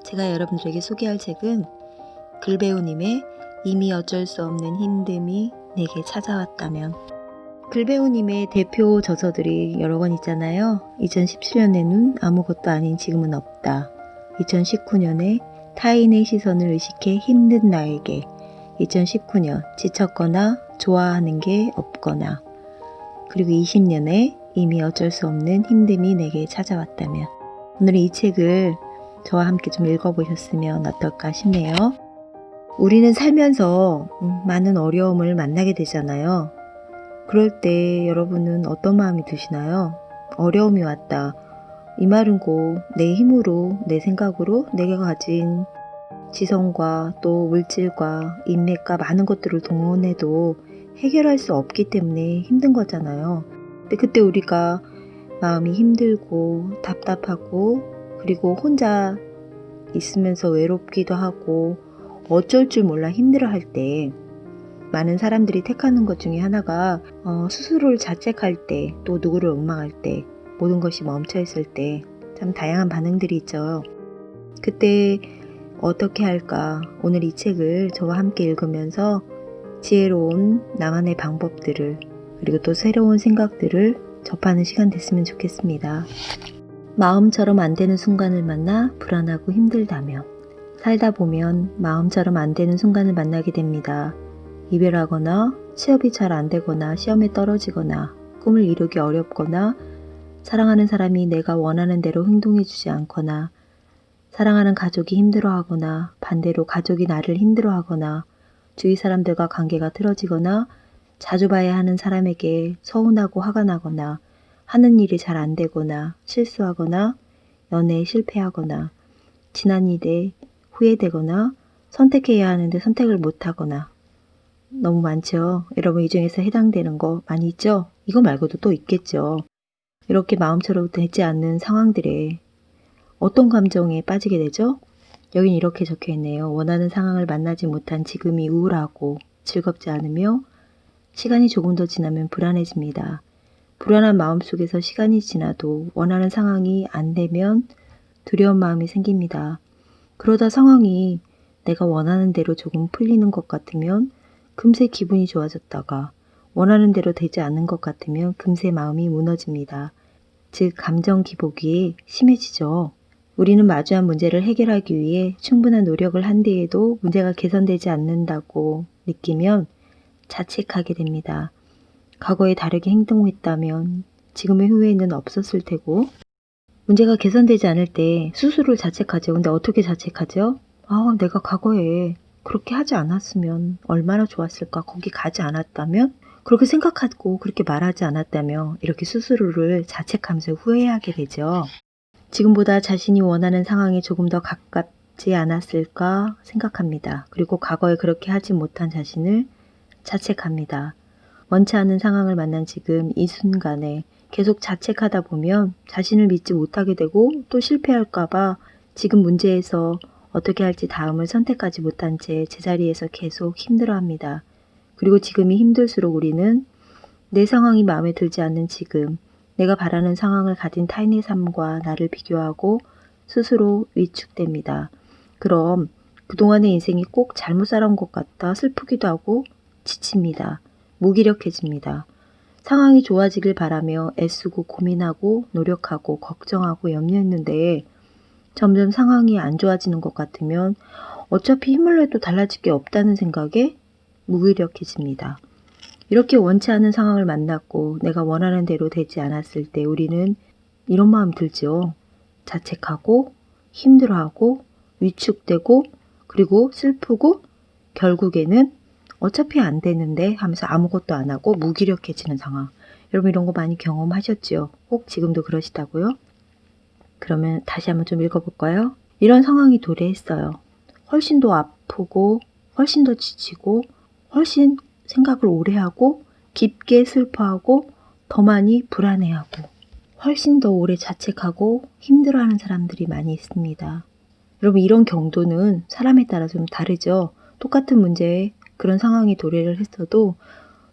제가 여러분들에게 소개할 책은 글배우님의 이미 어쩔 수 없는 힘듦이 내게 찾아왔다면. 글배우님의 대표 저서들이 여러 권 있잖아요. 2017년에는 아무것도 아닌 지금은 없다. 2019년에 타인의 시선을 의식해 힘든 나에게. 2019년 지쳤거나 좋아하는 게 없거나. 그리고 20년에 이미 어쩔 수 없는 힘듦이 내게 찾아왔다면. 오늘은 이 책을 저와 함께 좀 읽어보셨으면 어떨까 싶네요. 우리는 살면서 많은 어려움을 만나게 되잖아요. 그럴 때 여러분은 어떤 마음이 드시나요? 어려움이 왔다. 이 말은 곧 내 힘으로, 내 생각으로 내가 가진 지성과 또 물질과 인맥과 많은 것들을 동원해도 해결할 수 없기 때문에 힘든 거잖아요. 근데 그때 우리가 마음이 힘들고 답답하고 그리고 혼자 있으면서 외롭기도 하고 어쩔 줄 몰라 힘들어할 때 많은 사람들이 택하는 것 중에 하나가 스스로를 자책할 때, 또 누구를 원망할 때, 모든 것이 멈춰있을 때 참 다양한 반응들이 있죠. 그때 어떻게 할까? 오늘 이 책을 저와 함께 읽으면서 지혜로운 나만의 방법들을 그리고 또 새로운 생각들을 접하는 시간 됐으면 좋겠습니다. 마음처럼 안 되는 순간을 만나 불안하고 힘들다며. 살다 보면 마음처럼 안 되는 순간을 만나게 됩니다. 이별하거나 취업이 잘 안 되거나 시험에 떨어지거나 꿈을 이루기 어렵거나 사랑하는 사람이 내가 원하는 대로 행동해주지 않거나 사랑하는 가족이 힘들어하거나 반대로 가족이 나를 힘들어하거나 주위 사람들과 관계가 틀어지거나 자주 봐야 하는 사람에게 서운하고 화가 나거나 하는 일이 잘 안 되거나 실수하거나 연애에 실패하거나 지난 일에 후회되거나 선택해야 하는데 선택을 못하거나 너무 많죠. 여러분 이 중에서 해당되는 거 많이 있죠? 이거 말고도 또 있겠죠. 이렇게 마음처럼 되지 않는 상황들에 어떤 감정에 빠지게 되죠? 여긴 이렇게 적혀 있네요. 원하는 상황을 만나지 못한 지금이 우울하고 즐겁지 않으며 시간이 조금 더 지나면 불안해집니다. 불안한 마음 속에서 시간이 지나도 원하는 상황이 안 되면 두려운 마음이 생깁니다. 그러다 상황이 내가 원하는 대로 조금 풀리는 것 같으면 금세 기분이 좋아졌다가 원하는 대로 되지 않는 것 같으면 금세 마음이 무너집니다. 즉 감정 기복이 심해지죠. 우리는 마주한 문제를 해결하기 위해 충분한 노력을 한 뒤에도 문제가 개선되지 않는다고 느끼면 자책하게 됩니다. 과거에 다르게 행동했다면 지금의 후회는 없었을 테고 문제가 개선되지 않을 때 스스로를 자책하죠. 근데 어떻게 자책하죠? 내가 과거에 그렇게 하지 않았으면 얼마나 좋았을까? 거기 가지 않았다면? 그렇게 생각하고 그렇게 말하지 않았다며 이렇게 스스로를 자책하면서 후회하게 되죠. 지금보다 자신이 원하는 상황에 조금 더 가깝지 않았을까 생각합니다. 그리고 과거에 그렇게 하지 못한 자신을 자책합니다. 원치 않은 상황을 만난 지금 이 순간에 계속 자책하다 보면 자신을 믿지 못하게 되고 또 실패할까봐 지금 문제에서 어떻게 할지 다음을 선택하지 못한 채 제자리에서 계속 힘들어합니다. 그리고 지금이 힘들수록 우리는 내 상황이 마음에 들지 않는 지금, 내가 바라는 상황을 가진 타인의 삶과 나를 비교하고 스스로 위축됩니다. 그럼 그동안의 인생이 꼭 잘못 살아온 것 같아 슬프기도 하고 지칩니다. 무기력해집니다. 상황이 좋아지길 바라며 애쓰고 고민하고 노력하고 걱정하고 염려했는데 점점 상황이 안 좋아지는 것 같으면 어차피 힘을 내도 달라질 게 없다는 생각에 무기력해집니다. 이렇게 원치 않은 상황을 만났고 내가 원하는 대로 되지 않았을 때 우리는 이런 마음 들죠. 자책하고 힘들어하고 위축되고 그리고 슬프고 결국에는 어차피 안 되는데 하면서 아무것도 안 하고 무기력해지는 상황. 여러분 이런 거 많이 경험하셨죠? 혹 지금도 그러시다고요? 그러면 다시 한번 좀 읽어볼까요? 이런 상황이 도래했어요. 훨씬 더 아프고 훨씬 더 지치고 훨씬 생각을 오래 하고 깊게 슬퍼하고 더 많이 불안해하고 훨씬 더 오래 자책하고 힘들어하는 사람들이 많이 있습니다. 여러분 이런 경도는 사람에 따라 좀 다르죠. 똑같은 문제에 그런 상황이 도래를 했어도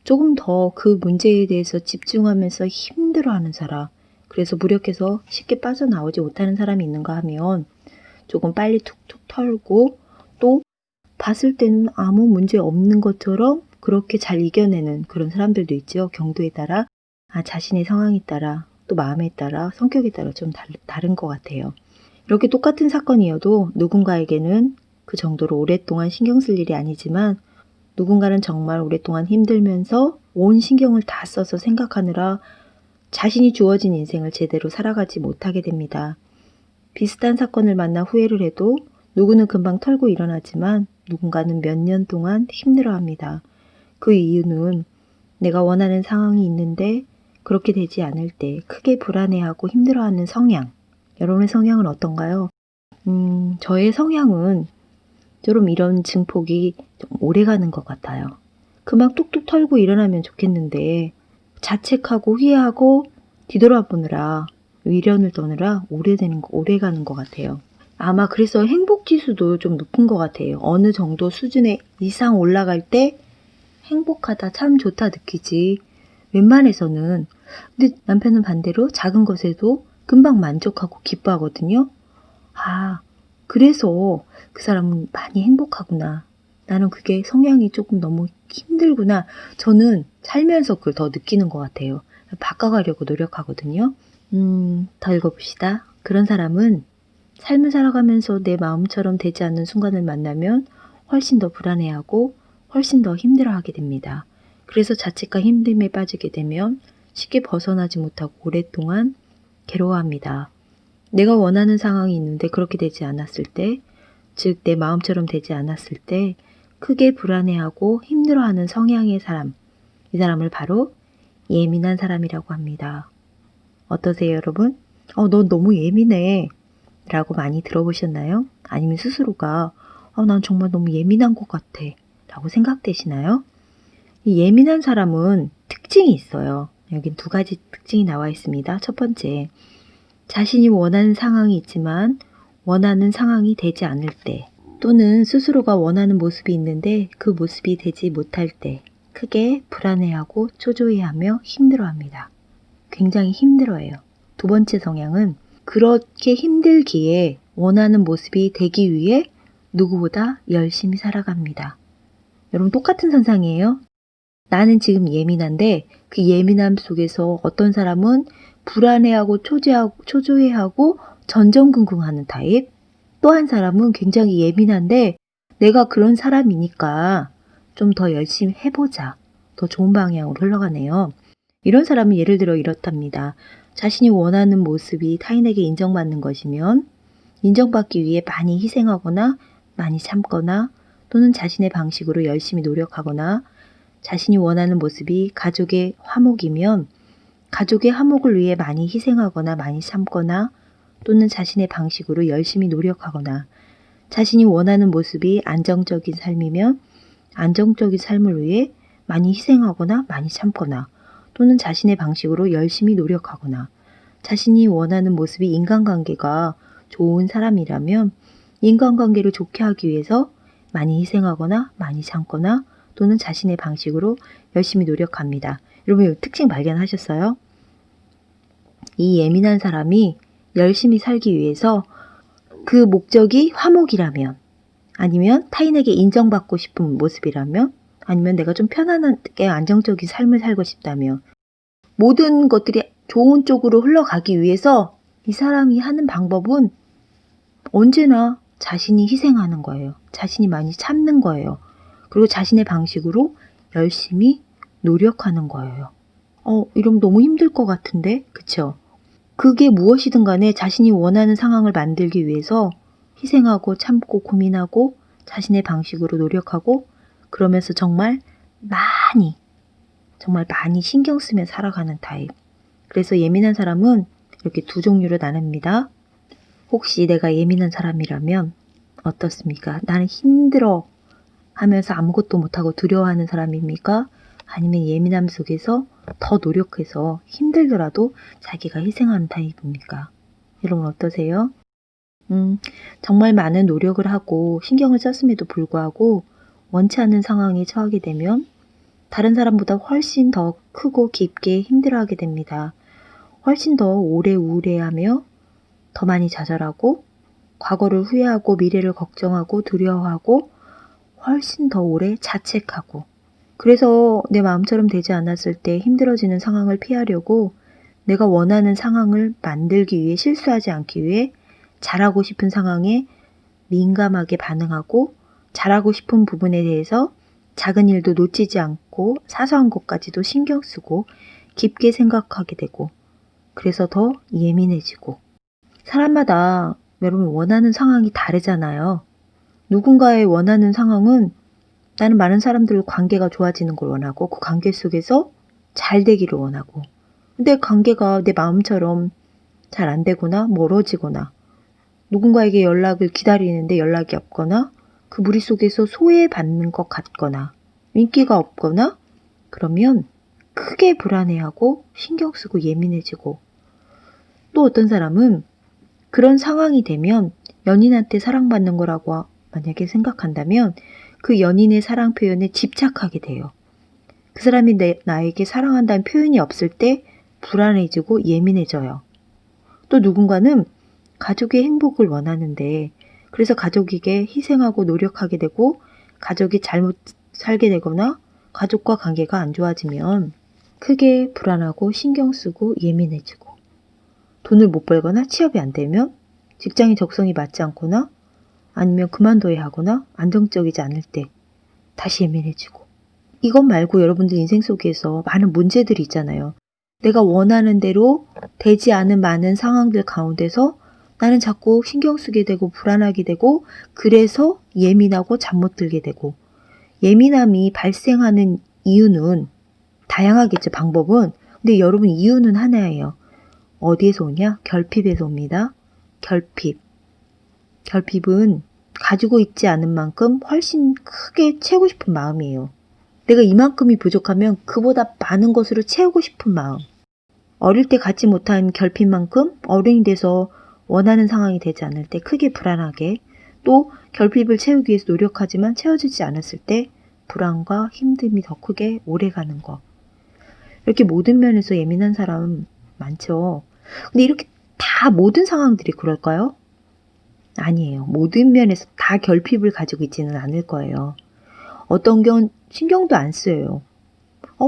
조금 더 그 문제에 대해서 집중하면서 힘들어하는 사람, 그래서 무력해서 쉽게 빠져나오지 못하는 사람이 있는가 하면 조금 빨리 툭툭 털고 또 봤을 때는 아무 문제 없는 것처럼 그렇게 잘 이겨내는 그런 사람들도 있죠. 경도에 따라, 자신의 상황에 따라, 또 마음에 따라, 성격에 따라 좀 다른 것 같아요. 이렇게 똑같은 사건이어도 누군가에게는 그 정도로 오랫동안 신경 쓸 일이 아니지만 누군가는 정말 오랫동안 힘들면서 온 신경을 다 써서 생각하느라 자신이 주어진 인생을 제대로 살아가지 못하게 됩니다. 비슷한 사건을 만나 후회를 해도 누구는 금방 털고 일어나지만 누군가는 몇 년 동안 힘들어합니다. 그 이유는 내가 원하는 상황이 있는데 그렇게 되지 않을 때 크게 불안해하고 힘들어하는 성향. 여러분의 성향은 어떤가요? 저의 성향은 좀 이런 증폭이 좀 오래가는 것 같아요. 그만 뚝뚝 털고 일어나면 좋겠는데 자책하고 후회하고 뒤돌아보느라 미련을 떠느라 오래가는 것 같아요. 아마 그래서 행복지수도 좀 높은 것 같아요. 어느 정도 수준의 이상 올라갈 때 행복하다, 참 좋다 느끼지. 웬만해서는. 근데 남편은 반대로 작은 것에도 금방 만족하고 기뻐하거든요. 그래서 그 사람은 많이 행복하구나. 나는 그게 성향이 조금 너무 힘들구나. 저는 살면서 그걸 더 느끼는 것 같아요. 바꿔가려고 노력하거든요. 더 읽어봅시다. 그런 사람은 삶을 살아가면서 내 마음처럼 되지 않는 순간을 만나면 훨씬 더 불안해하고 훨씬 더 힘들어하게 됩니다. 그래서 자책과 힘듦에 빠지게 되면 쉽게 벗어나지 못하고 오랫동안 괴로워합니다. 내가 원하는 상황이 있는데 그렇게 되지 않았을 때, 즉 내 마음처럼 되지 않았을 때 크게 불안해하고 힘들어하는 성향의 사람, 이 사람을 바로 예민한 사람이라고 합니다. 어떠세요, 여러분? 넌 너무 예민해 라고 많이 들어보셨나요? 아니면 스스로가 난 정말 너무 예민한 것 같아 라고 생각되시나요? 이 예민한 사람은 특징이 있어요. 여긴 두 가지 특징이 나와 있습니다. 첫 번째, 자신이 원하는 상황이 있지만 원하는 상황이 되지 않을 때, 또는 스스로가 원하는 모습이 있는데 그 모습이 되지 못할 때 크게 불안해하고 초조해하며 힘들어합니다. 굉장히 힘들어해요. 두 번째 성향은 그렇게 힘들기에 원하는 모습이 되기 위해 누구보다 열심히 살아갑니다. 여러분 똑같은 선상이에요. 나는 지금 예민한데 그 예민함 속에서 어떤 사람은 불안해하고 초조해하고 전전긍긍하는 타입, 또 한 사람은 굉장히 예민한데 내가 그런 사람이니까 좀 더 열심히 해보자. 더 좋은 방향으로 흘러가네요. 이런 사람은 예를 들어 이렇답니다. 자신이 원하는 모습이 타인에게 인정받는 것이면 인정받기 위해 많이 희생하거나 많이 참거나 또는 자신의 방식으로 열심히 노력하거나, 자신이 원하는 모습이 가족의 화목이면 가족의 화목을 위해 많이 희생하거나 많이 참거나 또는 자신의 방식으로 열심히 노력하거나, 자신이 원하는 모습이 안정적인 삶이면 안정적인 삶을 위해 많이 희생하거나 많이 참거나 또는 자신의 방식으로 열심히 노력하거나, 자신이 원하는 모습이 인간관계가 좋은 사람이라면 인간관계를 좋게 하기 위해서 많이 희생하거나 많이 참거나 또는 자신의 방식으로 열심히 노력합니다. 여러분 이 특징 발견하셨어요? 이 예민한 사람이 열심히 살기 위해서 그 목적이 화목이라면, 아니면 타인에게 인정받고 싶은 모습이라면, 아니면 내가 좀 편안하게 안정적인 삶을 살고 싶다면, 모든 것들이 좋은 쪽으로 흘러가기 위해서 이 사람이 하는 방법은 언제나 자신이 희생하는 거예요. 자신이 많이 참는 거예요. 그리고 자신의 방식으로 열심히 노력하는 거예요. 이러면 너무 힘들 것 같은데, 그쵸? 그게 무엇이든 간에 자신이 원하는 상황을 만들기 위해서 희생하고 참고 고민하고 자신의 방식으로 노력하고, 그러면서 정말 많이 신경 쓰며 살아가는 타입. 그래서 예민한 사람은 이렇게 두 종류로 나눕니다. 혹시 내가 예민한 사람이라면 어떻습니까? 나는 힘들어 하면서 아무것도 못하고 두려워하는 사람입니까? 아니면 예민함 속에서 더 노력해서 힘들더라도 자기가 희생하는 타입입니까? 여러분 어떠세요? 정말 많은 노력을 하고 신경을 썼음에도 불구하고 원치 않는 상황에 처하게 되면 다른 사람보다 훨씬 더 크고 깊게 힘들어하게 됩니다. 훨씬 더 오래 우울해하며 더 많이 좌절하고 과거를 후회하고 미래를 걱정하고 두려워하고 훨씬 더 오래 자책하고 그래서 내 마음처럼 되지 않았을 때 힘들어지는 상황을 피하려고 내가 원하는 상황을 만들기 위해 실수하지 않기 위해 잘하고 싶은 상황에 민감하게 반응하고 잘하고 싶은 부분에 대해서 작은 일도 놓치지 않고 사소한 것까지도 신경 쓰고 깊게 생각하게 되고 그래서 더 예민해지고 사람마다 여러분 원하는 상황이 다르잖아요. 누군가의 원하는 상황은 나는 많은 사람들과 관계가 좋아지는 걸 원하고 그 관계 속에서 잘 되기를 원하고 근데 관계가 내 마음처럼 잘 안 되거나 멀어지거나 누군가에게 연락을 기다리는데 연락이 없거나 그 무리 속에서 소외받는 것 같거나 인기가 없거나 그러면 크게 불안해하고 신경 쓰고 예민해지고 또 어떤 사람은 그런 상황이 되면 연인한테 사랑받는 거라고 만약에 생각한다면 그 연인의 사랑 표현에 집착하게 돼요. 그 사람이 나에게 사랑한다는 표현이 없을 때 불안해지고 예민해져요. 또 누군가는 가족의 행복을 원하는데 그래서 가족에게 희생하고 노력하게 되고 가족이 잘못 살게 되거나 가족과 관계가 안 좋아지면 크게 불안하고 신경 쓰고 예민해지고 돈을 못 벌거나 취업이 안 되면 직장의 적성이 맞지 않거나 아니면 그만둬야 하거나 안정적이지 않을 때 다시 예민해지고 이것 말고 여러분들 인생 속에서 많은 문제들이 있잖아요. 내가 원하는 대로 되지 않은 많은 상황들 가운데서 나는 자꾸 신경 쓰게 되고 불안하게 되고 그래서 예민하고 잠 못 들게 되고 예민함이 발생하는 이유는 다양하겠죠. 방법은. 근데 여러분 이유는 하나예요. 어디에서 오냐? 결핍에서 옵니다. 결핍. 결핍은 가지고 있지 않은 만큼 훨씬 크게 채우고 싶은 마음이에요. 내가 이만큼이 부족하면 그보다 많은 것으로 채우고 싶은 마음. 어릴 때 갖지 못한 결핍만큼 어른이 돼서 원하는 상황이 되지 않을 때 크게 불안하게 또 결핍을 채우기 위해서 노력하지만 채워지지 않았을 때 불안과 힘듦이 더 크게 오래가는 거. 이렇게 모든 면에서 예민한 사람 많죠. 근데 이렇게 다 모든 상황들이 그럴까요? 아니에요. 모든 면에서 다 결핍을 가지고 있지는 않을 거예요. 어떤 경우는 신경도 안 쓰여요.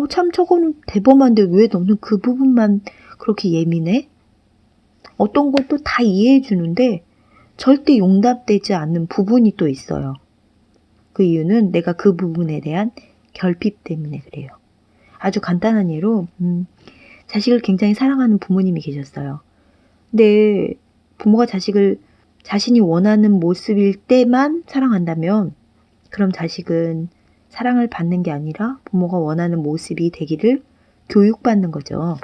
참 저거는 대범한데 왜 너는 그 부분만 그렇게 예민해? 어떤 것도 다 이해해 주는데 절대 용납되지 않는 부분이 또 있어요. 그 이유는 내가 그 부분에 대한 결핍 때문에 그래요. 아주 간단한 예로 자식을 굉장히 사랑하는 부모님이 계셨어요. 근데 부모가 자식을 자신이 원하는 모습일 때만 사랑한다면 그럼 자식은 사랑을 받는 게 아니라 부모가 원하는 모습이 되기를 교육받는 거죠.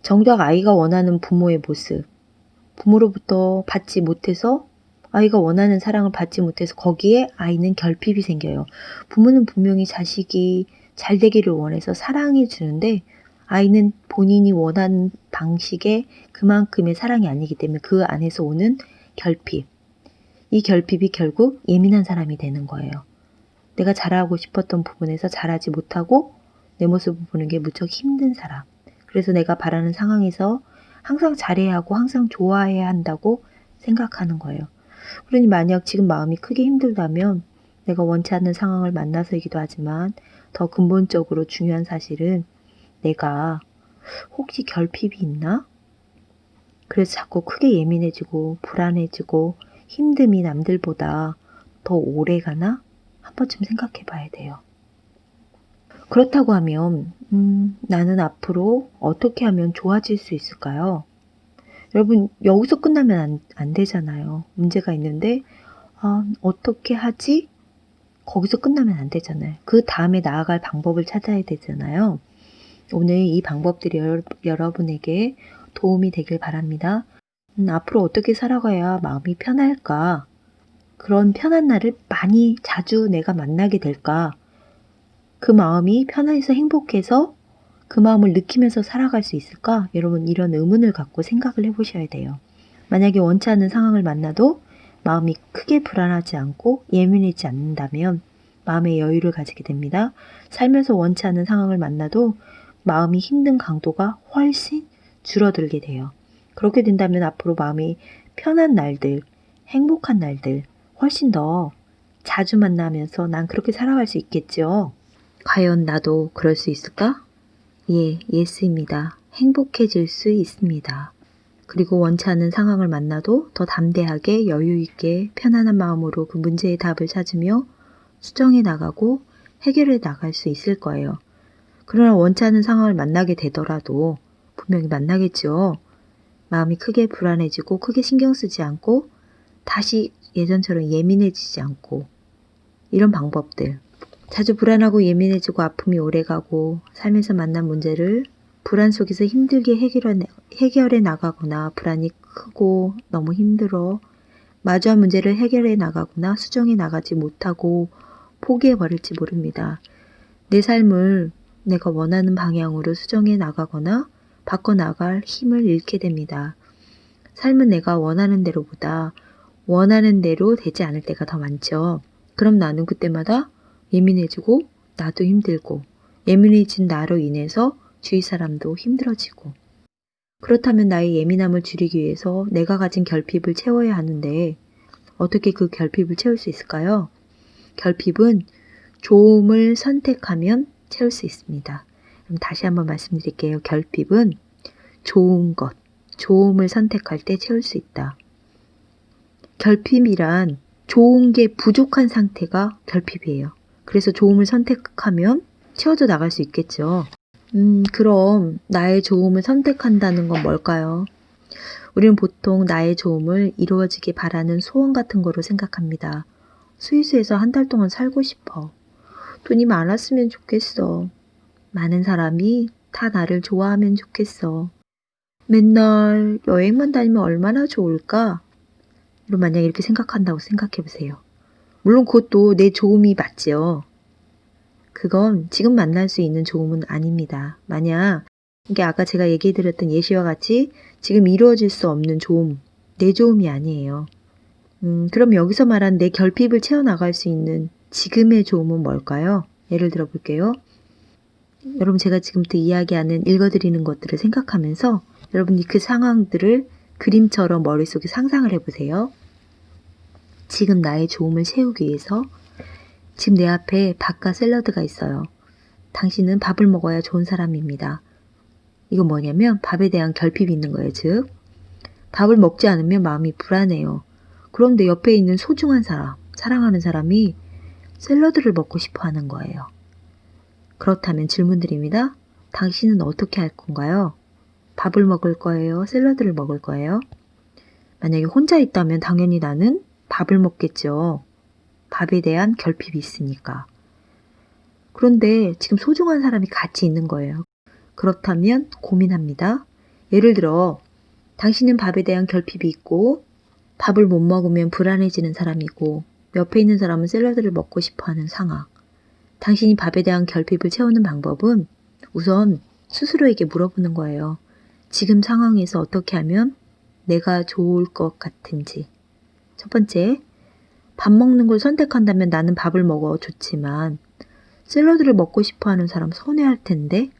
정작 아이가 원하는 부모의 모습, 부모로부터 받지 못해서 아이가 원하는 사랑을 받지 못해서 거기에 아이는 결핍이 생겨요. 부모는 분명히 자식이 잘 되기를 원해서 사랑해 주는데 아이는 본인이 원하는 방식의 그만큼의 사랑이 아니기 때문에 그 안에서 오는 결핍. 이 결핍이 결국 예민한 사람이 되는 거예요. 내가 잘하고 싶었던 부분에서 잘하지 못하고 내 모습을 보는 게 무척 힘든 사람. 그래서 내가 바라는 상황에서 항상 잘해야 하고 항상 좋아해야 한다고 생각하는 거예요. 그러니 만약 지금 마음이 크게 힘들다면 내가 원치 않는 상황을 만나서이기도 하지만 더 근본적으로 중요한 사실은 내가 혹시 결핍이 있나? 그래서 자꾸 크게 예민해지고 불안해지고 힘듦이 남들보다 더 오래 가나? 한 번쯤 생각해 봐야 돼요. 그렇다고 하면 나는 앞으로 어떻게 하면 좋아질 수 있을까요? 여러분 여기서 끝나면 안 되잖아요. 문제가 있는데 어떻게 하지? 거기서 끝나면 안 되잖아요. 그 다음에 나아갈 방법을 찾아야 되잖아요. 오늘 이 방법들이 여러분에게 도움이 되길 바랍니다. 앞으로 어떻게 살아가야 마음이 편할까? 그런 편한 날을 많이 자주 내가 만나게 될까? 그 마음이 편해서 행복해서 그 마음을 느끼면서 살아갈 수 있을까? 여러분 이런 의문을 갖고 생각을 해보셔야 돼요. 만약에 원치 않는 상황을 만나도 마음이 크게 불안하지 않고 예민하지 않는다면 마음의 여유를 가지게 됩니다. 살면서 원치 않는 상황을 만나도 마음이 힘든 강도가 훨씬 줄어들게 돼요. 그렇게 된다면 앞으로 마음이 편한 날들, 행복한 날들 훨씬 더 자주 만나면서 난 그렇게 살아갈 수 있겠죠. 과연 나도 그럴 수 있을까? 예, 예스입니다. 행복해질 수 있습니다. 그리고 원치 않는 상황을 만나도 더 담대하게 여유 있게 편안한 마음으로 그 문제의 답을 찾으며 수정해 나가고 해결해 나갈 수 있을 거예요. 그러나 원치 않은 상황을 만나게 되더라도 분명히 만나겠죠. 마음이 크게 불안해지고 크게 신경 쓰지 않고 다시 예전처럼 예민해지지 않고 이런 방법들. 자주 불안하고 예민해지고 아픔이 오래가고 삶에서 만난 문제를 불안 속에서 힘들게 해결해 나가거나 불안이 크고 너무 힘들어 마주한 문제를 해결해 나가거나 수정해 나가지 못하고 포기해 버릴지 모릅니다. 내 삶을 내가 원하는 방향으로 수정해 나가거나 바꿔 나갈 힘을 잃게 됩니다. 삶은 내가 원하는 대로보다 원하는 대로 되지 않을 때가 더 많죠. 그럼 나는 그때마다 예민해지고 나도 힘들고 예민해진 나로 인해서 주위 사람도 힘들어지고 그렇다면 나의 예민함을 줄이기 위해서 내가 가진 결핍을 채워야 하는데 어떻게 그 결핍을 채울 수 있을까요? 결핍은 좋음을 선택하면 채울 수 있습니다. 그럼 다시 한번 말씀드릴게요. 결핍은 좋은 것, 좋음을 선택할 때 채울 수 있다. 결핍이란 좋은 게 부족한 상태가 결핍이에요. 그래서 좋음을 선택하면 채워져 나갈 수 있겠죠. 그럼 나의 좋음을 선택한다는 건 뭘까요? 우리는 보통 나의 좋음을 이루어지길 바라는 소원 같은 거로 생각합니다. 스위스에서 한 달 동안 살고 싶어. 돈이 많았으면 좋겠어. 많은 사람이 다 나를 좋아하면 좋겠어. 맨날 여행만 다니면 얼마나 좋을까? 여러분 만약에 이렇게 생각한다고 생각해 보세요. 물론 그것도 내 좋음이 맞지요. 그건 지금 만날 수 있는 좋음은 아닙니다. 만약 이게 아까 제가 얘기 드렸던 예시와 같이 지금 이루어질 수 없는 좋음, 내 좋음이 아니에요. 그럼 여기서 말한 내 결핍을 채워나갈 수 있는 지금의 좋음은 뭘까요? 예를 들어 볼게요. 여러분 제가 지금부터 이야기하는 읽어드리는 것들을 생각하면서 여러분이 그 상황들을 그림처럼 머릿속에 상상을 해보세요. 지금 나의 좋음을 채우기 위해서 지금 내 앞에 밥과 샐러드가 있어요. 당신은 밥을 먹어야 좋은 사람입니다. 이건 뭐냐면 밥에 대한 결핍이 있는 거예요. 즉 밥을 먹지 않으면 마음이 불안해요. 그런데 옆에 있는 소중한 사람, 사랑하는 사람이 샐러드를 먹고 싶어 하는 거예요. 그렇다면 질문 드립니다. 당신은 어떻게 할 건가요? 밥을 먹을 거예요? 샐러드를 먹을 거예요? 만약에 혼자 있다면 당연히 나는 밥을 먹겠죠. 밥에 대한 결핍이 있으니까. 그런데 지금 소중한 사람이 같이 있는 거예요. 그렇다면 고민합니다. 예를 들어 당신은 밥에 대한 결핍이 있고 밥을 못 먹으면 불안해지는 사람이고 옆에 있는 사람은 샐러드를 먹고 싶어하는 상황. 당신이 밥에 대한 결핍을 채우는 방법은 우선 스스로에게 물어보는 거예요. 지금 상황에서 어떻게 하면 내가 좋을 것 같은지. 첫 번째, 밥 먹는 걸 선택한다면 나는 밥을 먹어 좋지만 샐러드를 먹고 싶어하는 사람 서운해할 텐데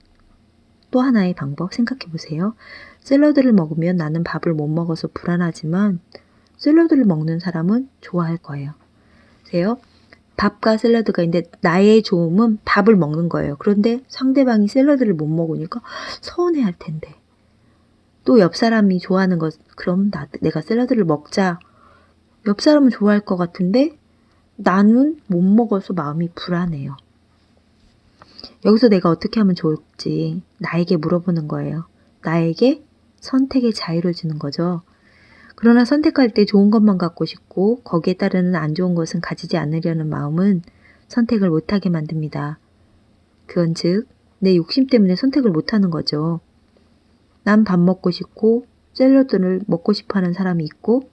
또 하나의 방법 생각해 보세요. 샐러드를 먹으면 나는 밥을 못 먹어서 불안하지만 샐러드를 먹는 사람은 좋아할 거예요. 보세요. 밥과 샐러드가 있는데 나의 좋음은 밥을 먹는 거예요. 그런데 상대방이 샐러드를 못 먹으니까 서운해할 텐데 또 옆 사람이 좋아하는 것 그럼 내가 샐러드를 먹자. 옆 사람은 좋아할 것 같은데 나는 못 먹어서 마음이 불안해요. 여기서 내가 어떻게 하면 좋을지 나에게 물어보는 거예요. 나에게 선택의 자유를 주는 거죠. 그러나 선택할 때 좋은 것만 갖고 싶고 거기에 따르는 안 좋은 것은 가지지 않으려는 마음은 선택을 못하게 만듭니다. 그건 즉 내 욕심 때문에 선택을 못하는 거죠. 난 밥 먹고 싶고 샐러드를 먹고 싶어하는 사람이 있고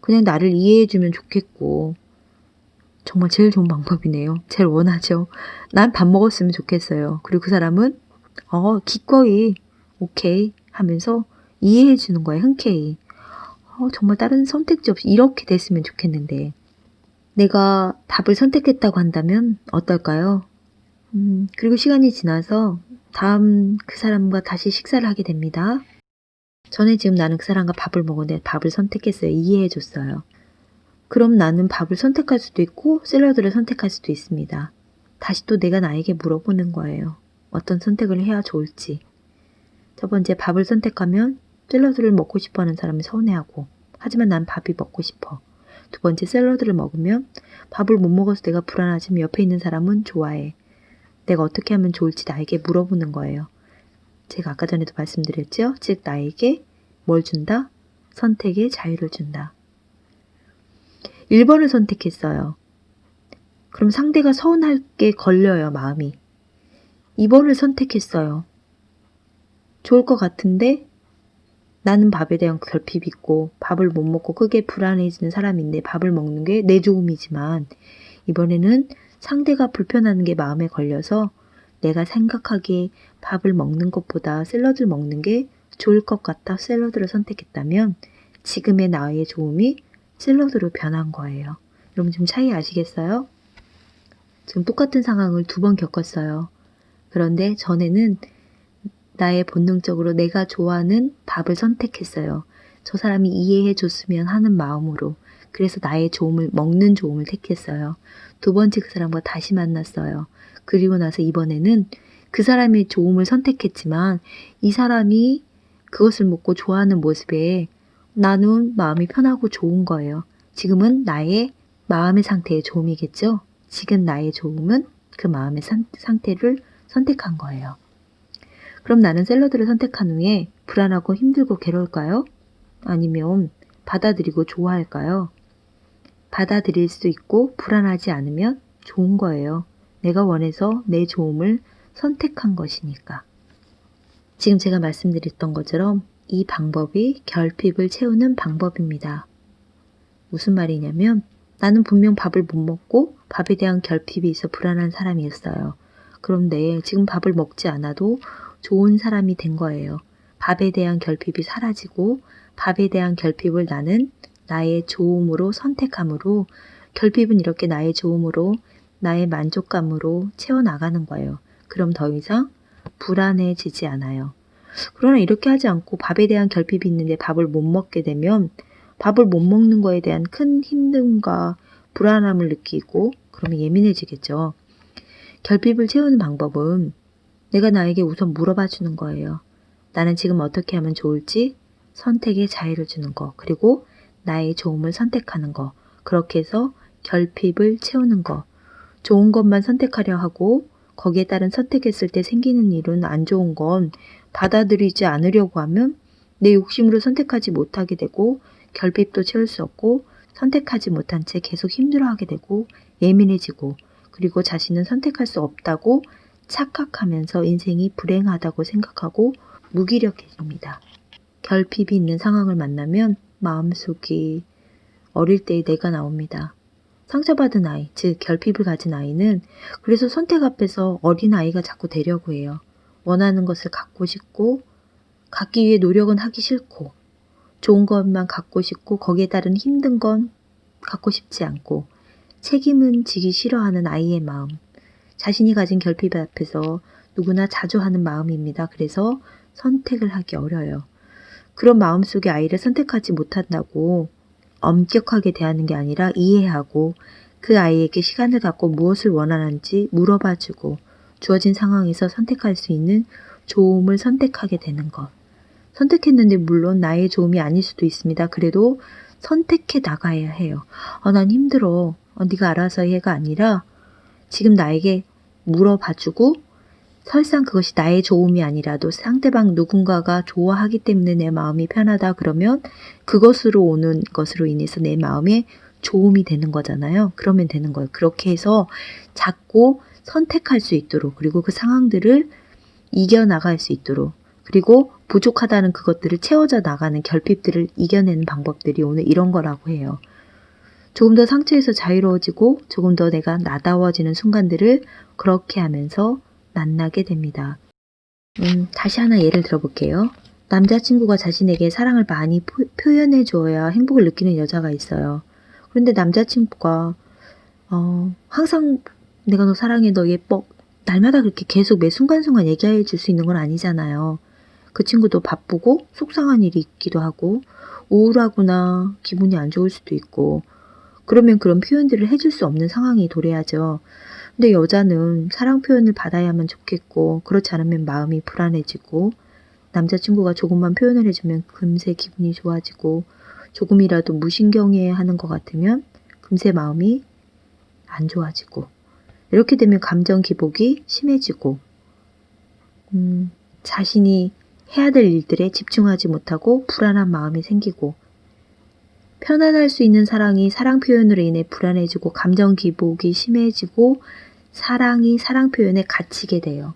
그냥 나를 이해해주면 좋겠고 정말 제일 좋은 방법이네요. 제일 원하죠. 난 밥 먹었으면 좋겠어요. 그리고 그 사람은 기꺼이 오케이 하면서 이해해주는 거예요. 흔쾌히. 정말 다른 선택지 없이 이렇게 됐으면 좋겠는데 내가 답을 선택했다고 한다면 어떨까요? 그리고 시간이 지나서 다음 그 사람과 다시 식사를 하게 됩니다. 전에 지금 나는 그 사람과 밥을 먹었는데 밥을 선택했어요. 이해해줬어요. 그럼 나는 밥을 선택할 수도 있고 샐러드를 선택할 수도 있습니다. 다시 또 내가 나에게 물어보는 거예요. 어떤 선택을 해야 좋을지. 첫 번째, 밥을 선택하면 샐러드를 먹고 싶어하는 사람이 서운해하고, 하지만 난 밥이 먹고 싶어. 두 번째, 샐러드를 먹으면 밥을 못 먹어서 내가 불안하지만 옆에 있는 사람은 좋아해. 내가 어떻게 하면 좋을지 나에게 물어보는 거예요. 제가 아까 전에도 말씀드렸죠? 즉 나에게 뭘 준다? 선택의 자유를 준다. 1번을 선택했어요. 그럼 상대가 서운하게 걸려요, 마음이. 2번을 선택했어요. 좋을 것 같은데 나는 밥에 대한 결핍이 있고 밥을 못 먹고 크게 불안해지는 사람인데 밥을 먹는 게 내 좋음이지만 이번에는 상대가 불편하는 게 마음에 걸려서 내가 생각하기에 밥을 먹는 것보다 샐러드를 먹는 게 좋을 것 같아 샐러드를 선택했다면 지금의 나의 좋음이 샐러드로 변한 거예요. 여러분 지금 차이 아시겠어요? 지금 똑같은 상황을 2번 겪었어요. 그런데 전에는 나의 본능적으로 내가 좋아하는 밥을 선택했어요. 저 사람이 이해해 줬으면 하는 마음으로. 그래서 나의 좋음을 먹는 좋음을 택했어요. 2번째 그 사람과 다시 만났어요. 그리고 나서 이번에는 그 사람의 좋음을 선택했지만 이 사람이 그것을 먹고 좋아하는 모습에 나는 마음이 편하고 좋은 거예요. 지금은 나의 마음의 상태의 좋음이겠죠? 지금 나의 좋음은 그 마음의 상태를 선택한 거예요. 그럼 나는 샐러드를 선택한 후에 불안하고 힘들고 괴로울까요? 아니면 받아들이고 좋아할까요? 받아들일 수 있고 불안하지 않으면 좋은 거예요. 내가 원해서 내 좋음을 선택한 것이니까. 지금 제가 말씀드렸던 것처럼 이 방법이 결핍을 채우는 방법입니다. 무슨 말이냐면 나는 분명 밥을 못 먹고 밥에 대한 결핍이 있어 불안한 사람이었어요. 그런데 지금 밥을 먹지 않아도 좋은 사람이 된 거예요. 밥에 대한 결핍이 사라지고 밥에 대한 결핍을 나는 나의 좋음으로 선택함으로 결핍은 이렇게 나의 좋음으로 나의 만족감으로 채워나가는 거예요. 그럼 더 이상 불안해지지 않아요. 그러나 이렇게 하지 않고 밥에 대한 결핍이 있는데 밥을 못 먹게 되면 밥을 못 먹는 거에 대한 큰 힘듦과 불안함을 느끼고 그러면 예민해지겠죠. 결핍을 채우는 방법은 내가 나에게 우선 물어봐 주는 거예요. 나는 지금 어떻게 하면 좋을지 선택의 자유를 주는 거, 그리고 나의 좋음을 선택하는 거, 그렇게 해서 결핍을 채우는 거. 좋은 것만 선택하려 하고 거기에 따른 선택했을 때 생기는 일은 안 좋은 건 받아들이지 않으려고 하면 내 욕심으로 선택하지 못하게 되고 결핍도 채울 수 없고 선택하지 못한 채 계속 힘들어하게 되고 예민해지고 그리고 자신은 선택할 수 없다고 착각하면서 인생이 불행하다고 생각하고 무기력해집니다. 결핍이 있는 상황을 만나면 마음속이 어릴 때의 내가 나옵니다. 상처받은 아이, 즉 결핍을 가진 아이는 그래서 선택 앞에서 어린 아이가 자꾸 되려고 해요. 원하는 것을 갖고 싶고 갖기 위해 노력은 하기 싫고 좋은 것만 갖고 싶고 거기에 따른 힘든 건 갖고 싶지 않고 책임은 지기 싫어하는 아이의 마음. 자신이 가진 결핍 앞에서 누구나 자주 하는 마음입니다. 그래서 선택을 하기 어려워요. 그런 마음속에 아이를 선택하지 못한다고 엄격하게 대하는 게 아니라 이해하고 그 아이에게 시간을 갖고 무엇을 원하는지 물어봐주고 주어진 상황에서 선택할 수 있는 좋음을 선택하게 되는 것. 선택했는데 물론 나의 좋음이 아닐 수도 있습니다. 그래도 선택해 나가야 해요. 난 힘들어. 네가 알아서 해가 아니라 지금 나에게 물어봐주고 설상 그것이 나의 좋음이 아니라도 상대방 누군가가 좋아하기 때문에 내 마음이 편하다 그러면 그것으로 오는 것으로 인해서 내 마음에 좋음이 되는 거잖아요. 그러면 되는 거예요. 그렇게 해서 자꾸 선택할 수 있도록 그리고 그 상황들을 이겨나갈 수 있도록 그리고 부족하다는 그것들을 채워져 나가는 결핍들을 이겨내는 방법들이 오늘 이런 거라고 해요. 조금 더 상처에서 자유로워지고 조금 더 내가 나다워지는 순간들을 그렇게 하면서 만나게 됩니다. 다시 하나 예를 들어볼게요. 남자친구가 자신에게 사랑을 많이 표현해 줘야 행복을 느끼는 여자가 있어요. 그런데 남자친구가 항상 내가 너 사랑해, 너 예뻐. 날마다 그렇게 계속 매 순간순간 얘기해 줄 수 있는 건 아니잖아요. 그 친구도 바쁘고 속상한 일이 있기도 하고 우울하거나 기분이 안 좋을 수도 있고 그러면 그런 표현들을 해줄 수 없는 상황이 도래하죠. 근데 여자는 사랑 표현을 받아야만 좋겠고 그렇지 않으면 마음이 불안해지고 남자친구가 조금만 표현을 해주면 금세 기분이 좋아지고 조금이라도 무신경해 하는 것 같으면 금세 마음이 안 좋아지고 이렇게 되면 감정 기복이 심해지고 자신이 해야 될 일들에 집중하지 못하고 불안한 마음이 생기고 편안할 수 있는 사랑이 사랑 표현으로 인해 불안해지고 감정 기복이 심해지고 사랑이 사랑 표현에 갇히게 돼요.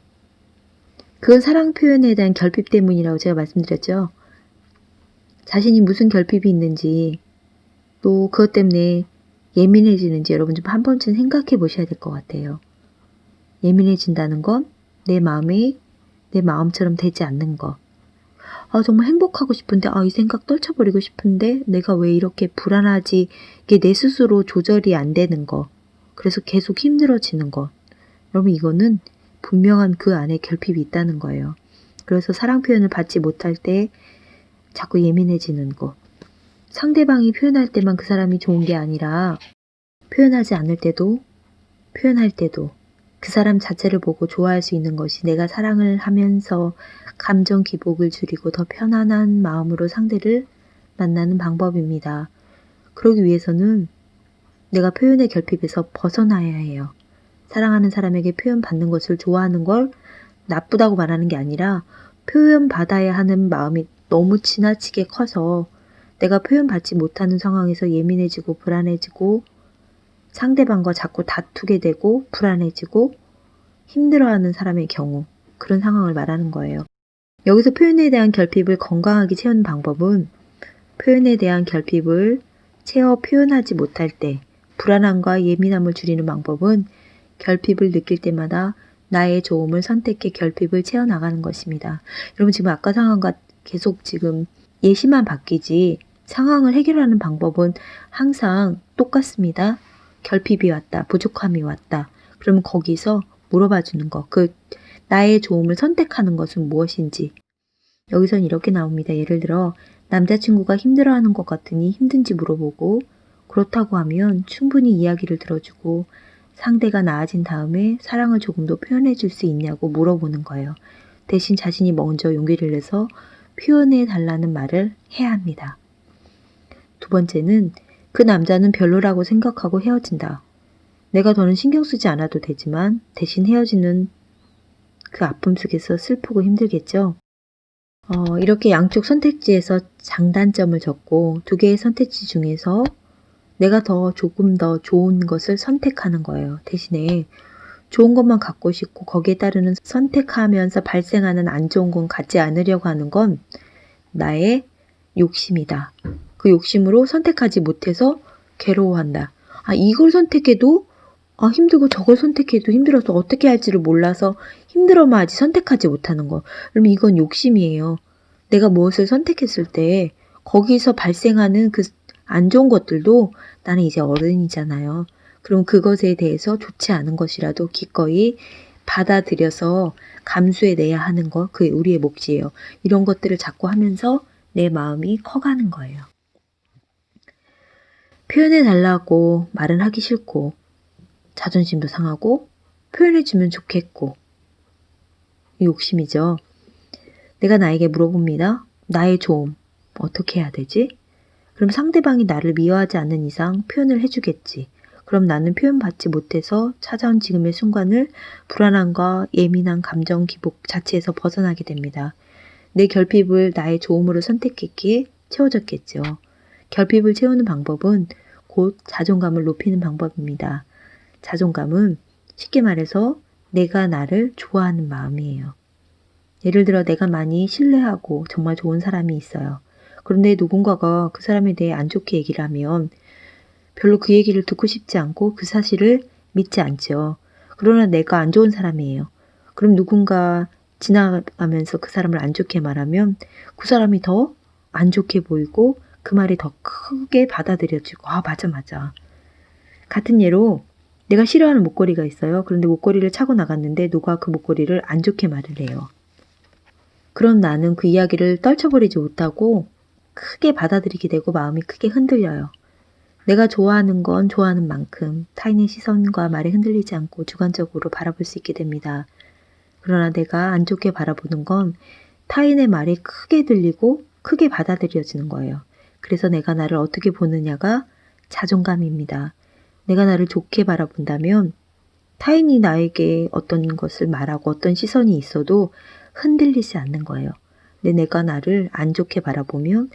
그건 사랑 표현에 대한 결핍 때문이라고 제가 말씀드렸죠. 자신이 무슨 결핍이 있는지 또 그것 때문에 예민해지는지 여러분 좀 한 번쯤 생각해 보셔야 될 것 같아요. 예민해진다는 건 내 마음이 내 마음처럼 되지 않는 것. 정말 행복하고 싶은데 이 생각 떨쳐버리고 싶은데 내가 왜 이렇게 불안하지? 이게 내 스스로 조절이 안 되는 거. 그래서 계속 힘들어지는 것. 여러분 이거는 분명한 그 안에 결핍이 있다는 거예요. 그래서 사랑 표현을 받지 못할 때 자꾸 예민해지는 것. 상대방이 표현할 때만 그 사람이 좋은 게 아니라 표현하지 않을 때도 표현할 때도 그 사람 자체를 보고 좋아할 수 있는 것이 내가 사랑을 하면서 감정 기복을 줄이고 더 편안한 마음으로 상대를 만나는 방법입니다. 그러기 위해서는 내가 표현의 결핍에서 벗어나야 해요. 사랑하는 사람에게 표현받는 것을 좋아하는 걸 나쁘다고 말하는 게 아니라 표현받아야 하는 마음이 너무 지나치게 커서 내가 표현받지 못하는 상황에서 예민해지고 불안해지고 상대방과 자꾸 다투게 되고 불안해지고 힘들어하는 사람의 경우 그런 상황을 말하는 거예요. 여기서 표현에 대한 결핍을 건강하게 채우는 방법은 표현에 대한 결핍을 채워 표현하지 못할 때 불안함과 예민함을 줄이는 방법은 결핍을 느낄 때마다 나의 좋음을 선택해 결핍을 채워나가는 것입니다. 여러분 지금 아까 상황과 계속 지금 예시만 바뀌지 상황을 해결하는 방법은 항상 똑같습니다. 결핍이 왔다. 부족함이 왔다. 그러면 거기서 물어봐 주는 거. 나의 좋음을 선택하는 것은 무엇인지. 여기선 이렇게 나옵니다. 예를 들어 남자친구가 힘들어하는 것 같으니 힘든지 물어보고 그렇다고 하면 충분히 이야기를 들어주고 상대가 나아진 다음에 사랑을 조금 더 표현해 줄 수 있냐고 물어보는 거예요. 대신 자신이 먼저 용기를 내서 표현해 달라는 말을 해야 합니다. 두 번째는 그 남자는 별로라고 생각하고 헤어진다. 내가 더는 신경 쓰지 않아도 되지만 대신 헤어지는 그 아픔 속에서 슬프고 힘들겠죠. 이렇게 양쪽 선택지에서 장단점을 적고 두 개의 선택지 중에서 내가 조금 더 좋은 것을 선택하는 거예요. 대신에 좋은 것만 갖고 싶고 거기에 따르는 선택하면서 발생하는 안 좋은 건 갖지 않으려고 하는 건 나의 욕심이다. 그 욕심으로 선택하지 못해서 괴로워한다. 이걸 선택해도 힘들고 저걸 선택해도 힘들어서 어떻게 할지를 몰라서 힘들어만 하지 선택하지 못하는 거. 그럼 이건 욕심이에요. 내가 무엇을 선택했을 때 거기서 발생하는 그 안 좋은 것들도 나는 이제 어른이잖아요. 그럼 그것에 대해서 좋지 않은 것이라도 기꺼이 받아들여서 감수해내야 하는 거, 그게 우리의 몫이에요. 이런 것들을 자꾸 하면서 내 마음이 커가는 거예요. 표현해달라고 말은 하기 싫고 자존심도 상하고 표현해주면 좋겠고 이 욕심이죠. 내가 나에게 물어봅니다. 나의 좋음 어떻게 해야 되지? 그럼 상대방이 나를 미워하지 않는 이상 표현을 해주겠지. 그럼 나는 표현받지 못해서 찾아온 지금의 순간을 불안함과 예민한 감정 기복 자체에서 벗어나게 됩니다. 내 결핍을 나의 좋음으로 선택했기에 채워졌겠죠. 결핍을 채우는 방법은 곧 자존감을 높이는 방법입니다. 자존감은 쉽게 말해서 내가 나를 좋아하는 마음이에요. 예를 들어 내가 많이 신뢰하고 정말 좋은 사람이 있어요. 그런데 누군가가 그 사람에 대해 안 좋게 얘기를 하면 별로 그 얘기를 듣고 싶지 않고 그 사실을 믿지 않죠. 그러나 내가 안 좋은 사람이에요. 그럼 누군가 지나가면서 그 사람을 안 좋게 말하면 그 사람이 더 안 좋게 보이고 그 말이 더 크게 받아들여지고 맞아. 같은 예로 내가 싫어하는 목걸이가 있어요. 그런데 목걸이를 차고 나갔는데 누가 그 목걸이를 안 좋게 말을 해요. 그럼 나는 그 이야기를 떨쳐버리지 못하고 크게 받아들이게 되고 마음이 크게 흔들려요. 내가 좋아하는 건 좋아하는 만큼 타인의 시선과 말에 흔들리지 않고 주관적으로 바라볼 수 있게 됩니다. 그러나 내가 안 좋게 바라보는 건 타인의 말이 크게 들리고 크게 받아들여지는 거예요. 그래서 내가 나를 어떻게 보느냐가 자존감입니다. 내가 나를 좋게 바라본다면 타인이 나에게 어떤 것을 말하고 어떤 시선이 있어도 흔들리지 않는 거예요. 근데 내가 나를 안 좋게 바라보면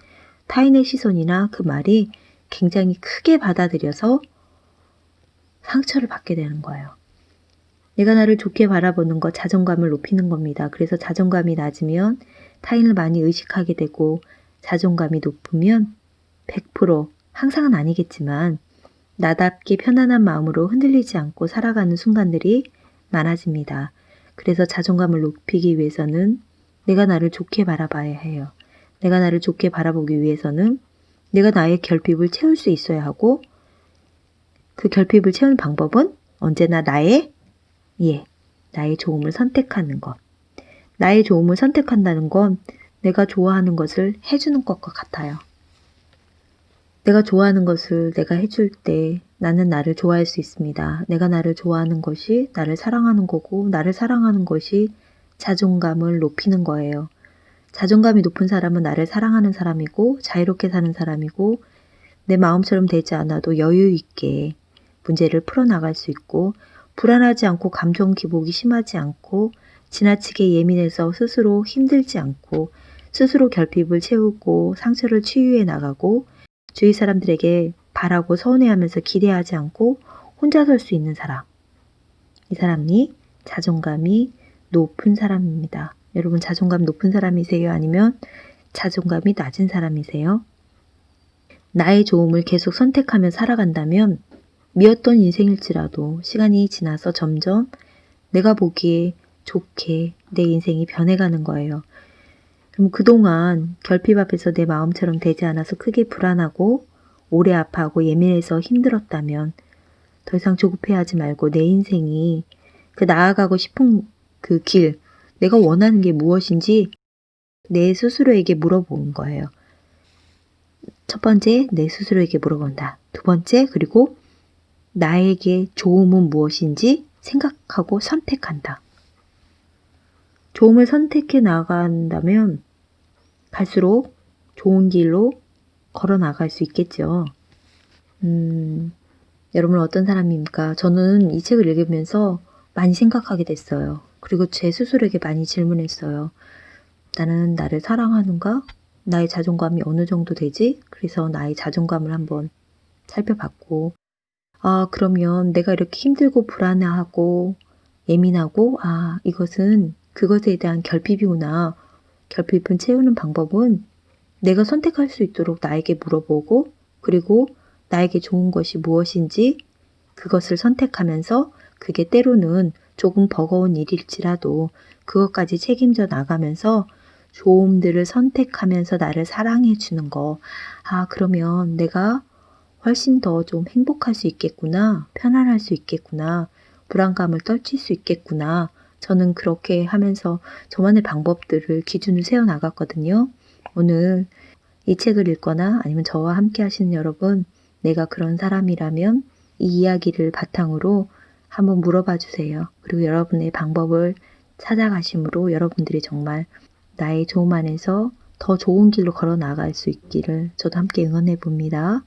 타인의 시선이나 그 말이 굉장히 크게 받아들여서 상처를 받게 되는 거예요. 내가 나를 좋게 바라보는 것, 자존감을 높이는 겁니다. 그래서 자존감이 낮으면 타인을 많이 의식하게 되고 자존감이 높으면 100% 항상은 아니겠지만 나답게 편안한 마음으로 흔들리지 않고 살아가는 순간들이 많아집니다. 그래서 자존감을 높이기 위해서는 내가 나를 좋게 바라봐야 해요. 내가 나를 좋게 바라보기 위해서는 내가 나의 결핍을 채울 수 있어야 하고 그 결핍을 채우는 방법은 언제나 나의 좋음을 선택하는 것. 나의 좋음을 선택한다는 건 내가 좋아하는 것을 해주는 것과 같아요. 내가 좋아하는 것을 내가 해줄 때 나는 나를 좋아할 수 있습니다. 내가 나를 좋아하는 것이 나를 사랑하는 거고 나를 사랑하는 것이 자존감을 높이는 거예요. 자존감이 높은 사람은 나를 사랑하는 사람이고 자유롭게 사는 사람이고 내 마음처럼 되지 않아도 여유 있게 문제를 풀어나갈 수 있고 불안하지 않고 감정 기복이 심하지 않고 지나치게 예민해서 스스로 힘들지 않고 스스로 결핍을 채우고 상처를 치유해 나가고 주위 사람들에게 바라고 서운해하면서 기대하지 않고 혼자 설 수 있는 사람. 이 사람이 자존감이 높은 사람입니다. 여러분 자존감 높은 사람이세요? 아니면 자존감이 낮은 사람이세요? 나의 좋음을 계속 선택하며 살아간다면 미웠던 인생일지라도 시간이 지나서 점점 내가 보기에 좋게 내 인생이 변해가는 거예요. 그럼 그동안 결핍 앞에서 내 마음처럼 되지 않아서 크게 불안하고 오래 아파하고 예민해서 힘들었다면 더 이상 조급해하지 말고 내 인생이 그 나아가고 싶은 그 길, 내가 원하는 게 무엇인지 내 스스로에게 물어보는 거예요. 첫 번째, 내 스스로에게 물어본다. 두 번째, 그리고 나에게 좋음은 무엇인지 생각하고 선택한다. 좋음을 선택해 나간다면 갈수록 좋은 길로 걸어 나갈 수 있겠죠. 여러분은 어떤 사람입니까? 저는 이 책을 읽으면서 많이 생각하게 됐어요. 그리고 제 스스로에게 많이 질문했어요. 나는 나를 사랑하는가? 나의 자존감이 어느 정도 되지? 그래서 나의 자존감을 한번 살펴봤고 그러면 내가 이렇게 힘들고 불안해하고 예민하고 이것은 그것에 대한 결핍이구나. 결핍은 채우는 방법은 내가 선택할 수 있도록 나에게 물어보고 그리고 나에게 좋은 것이 무엇인지 그것을 선택하면서 그게 때로는 조금 버거운 일일지라도 그것까지 책임져 나가면서 좋음들을 선택하면서 나를 사랑해 주는 거. 그러면 내가 훨씬 더 좀 행복할 수 있겠구나. 편안할 수 있겠구나. 불안감을 떨칠 수 있겠구나. 저는 그렇게 하면서 저만의 방법들을 기준을 세워 나갔거든요. 오늘 이 책을 읽거나 아니면 저와 함께 하시는 여러분, 내가 그런 사람이라면 이 이야기를 바탕으로 한번 물어봐 주세요. 그리고 여러분의 방법을 찾아가심으로 여러분들이 정말 나의 좋음 안에서 더 좋은 길로 걸어 나갈 수 있기를 저도 함께 응원해 봅니다.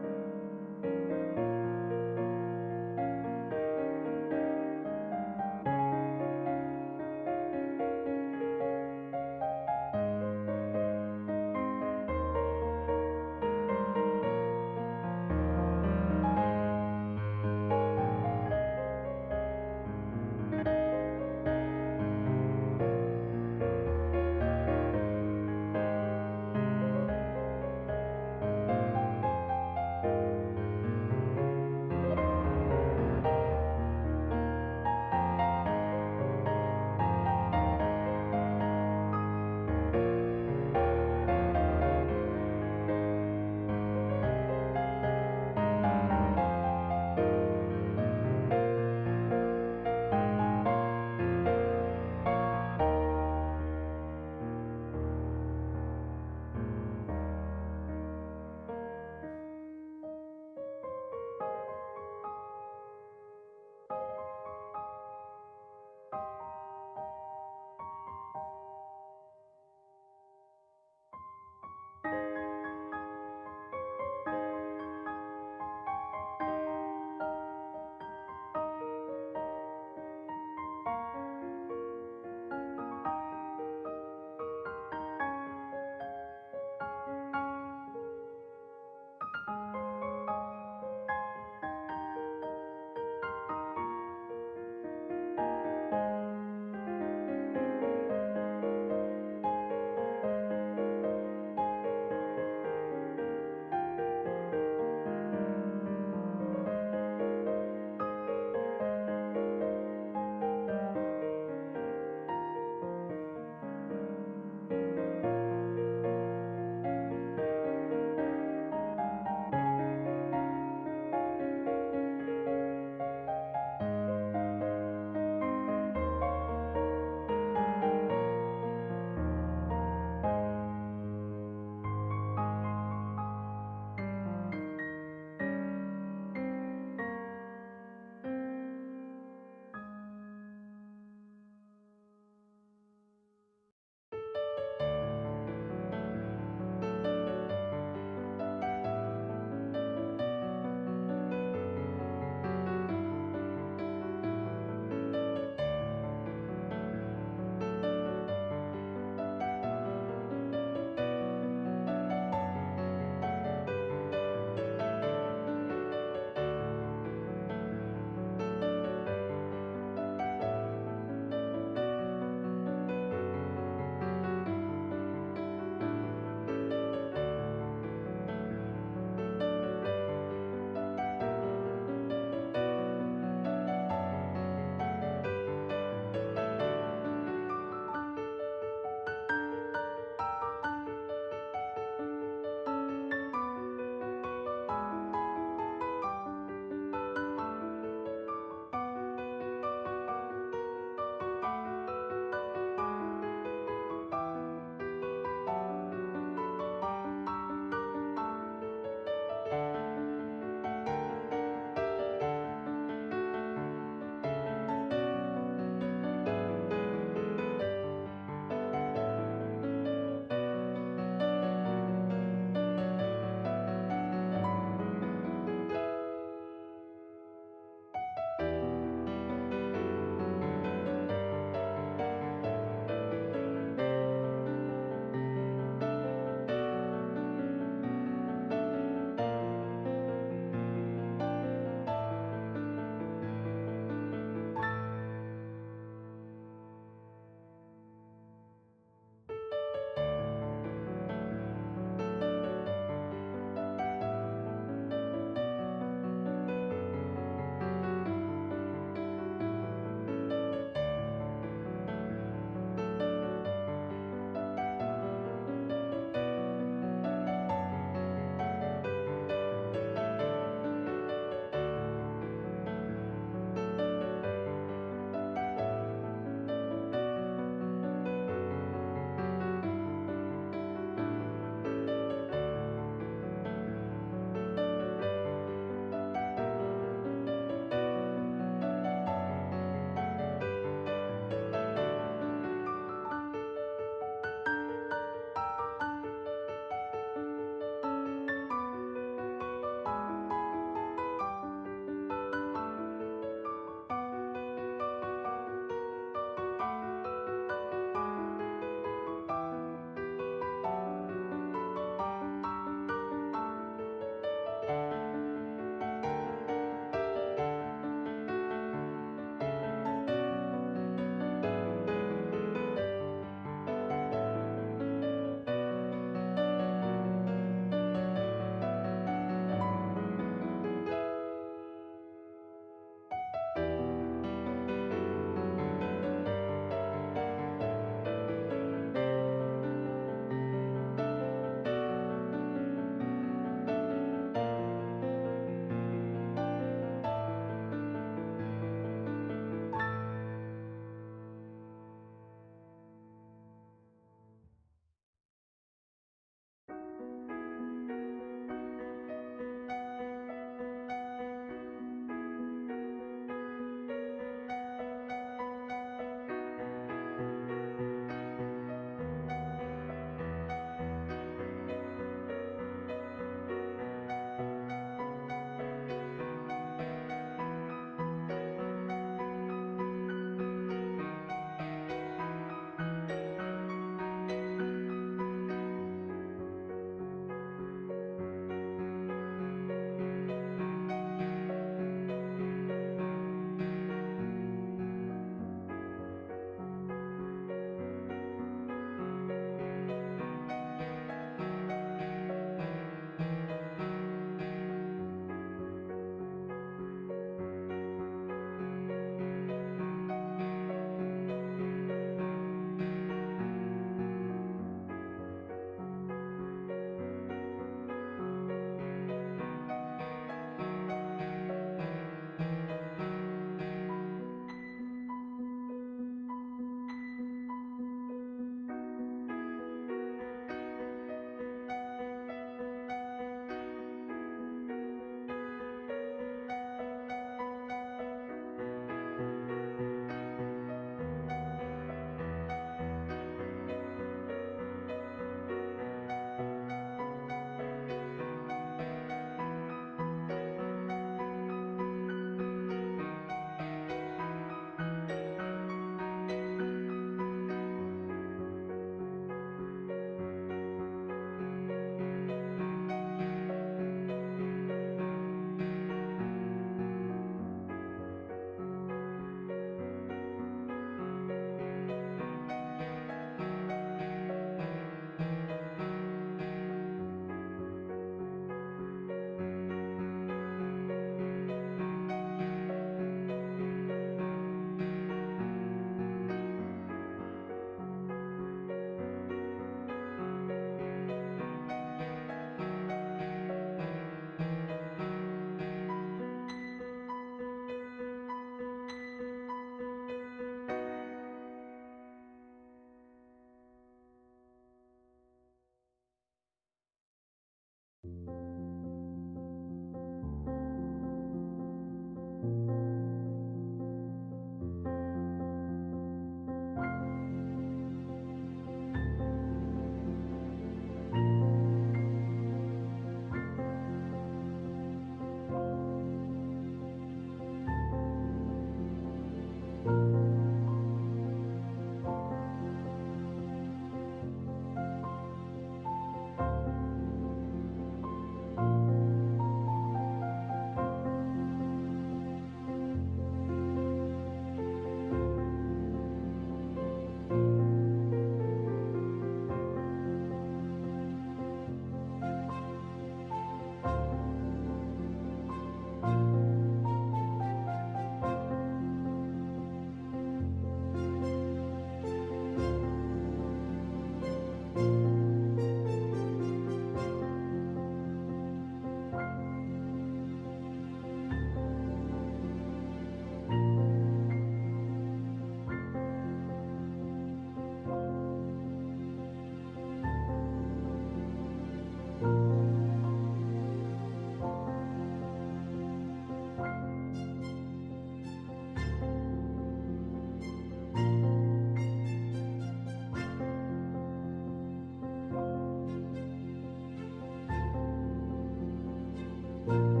네.